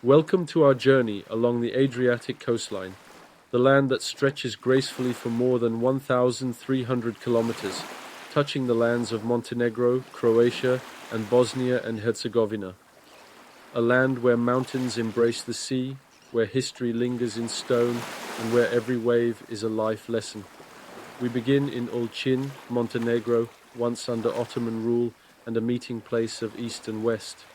Welcome to our journey along the Adriatic coastline, the land that stretches gracefully for more than 1,300 kilometers, touching the lands of Montenegro, Croatia, and Bosnia and Herzegovina. A land where mountains embrace the sea, where history lingers in stone, and where every wave is a life lesson. We begin in Ulcinj, Montenegro, once under Ottoman rule and a meeting place of East and West.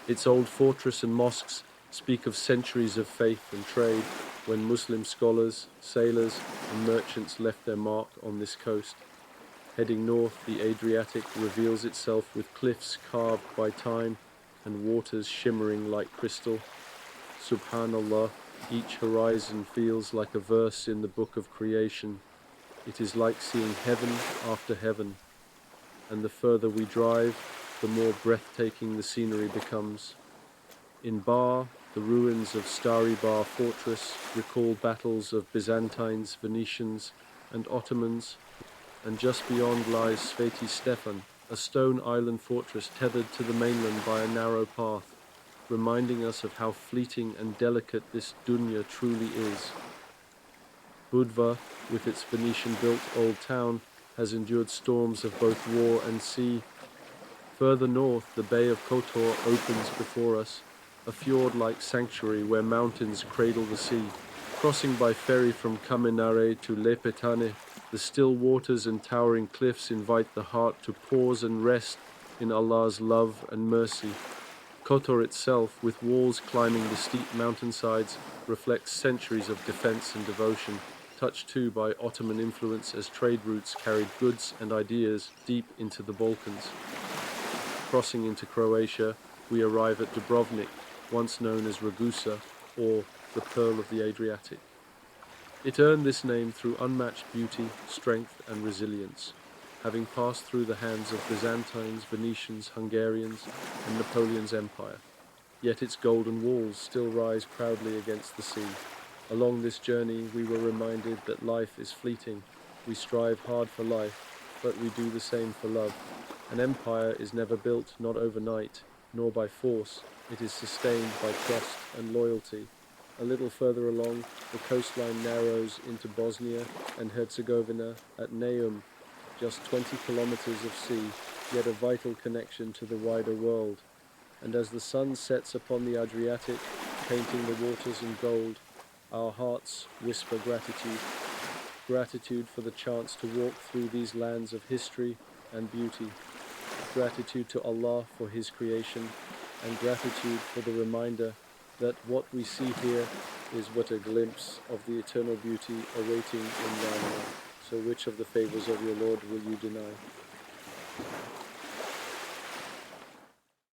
Its old fortress and mosques speak of centuries of faith and trade when Muslim scholars, sailors, and merchants left their mark on this coast. Heading north, the Adriatic reveals itself with cliffs carved by time and waters shimmering like crystal. SubhanAllah, each horizon feels like a verse in the book of creation. It is like seeing heaven after heaven, and the further we drive, the more breathtaking the scenery becomes. In Bar, the ruins of Stari Bar fortress recall battles of Byzantines, Venetians, and Ottomans, and just beyond lies Sveti Stefan, a stone island fortress tethered to the mainland by a narrow path, reminding us of how fleeting and delicate this dunya truly is. Budva, with its Venetian-built old town, has endured storms of both war and sea. Further north, the Bay of Kotor opens before us, a fjord-like sanctuary where mountains cradle the sea. Crossing by ferry from Kaminare to Lepetane, the still waters and towering cliffs invite the heart to pause and rest in Allah's love and mercy. Kotor itself, with walls climbing the steep mountainsides, reflects centuries of defense and devotion, touched too by Ottoman influence as trade routes carried goods and ideas deep into the Balkans. Crossing into Croatia, we arrive at Dubrovnik, once known as Ragusa, or the Pearl of the Adriatic. It earned this name through unmatched beauty, strength, and resilience, having passed through the hands of Byzantines, Venetians, Hungarians, and Napoleon's empire. Yet its golden walls still rise proudly against the sea. Along this journey, we were reminded that life is fleeting. We strive hard for life, but we do the same for love. An empire is never built, not overnight, nor by force. It is sustained by trust and loyalty. A little further along, the coastline narrows into Bosnia and Herzegovina at Neum, just 20 kilometers of sea, yet a vital connection to the wider world. And as the sun sets upon the Adriatic, painting the waters in gold, our hearts whisper gratitude. Gratitude for the chance to walk through these lands of history and beauty. Gratitude to Allah for His creation, and gratitude for the reminder that what we see here is but a glimpse of the eternal beauty awaiting in Jannah. So which of the favors of your Lord will you deny?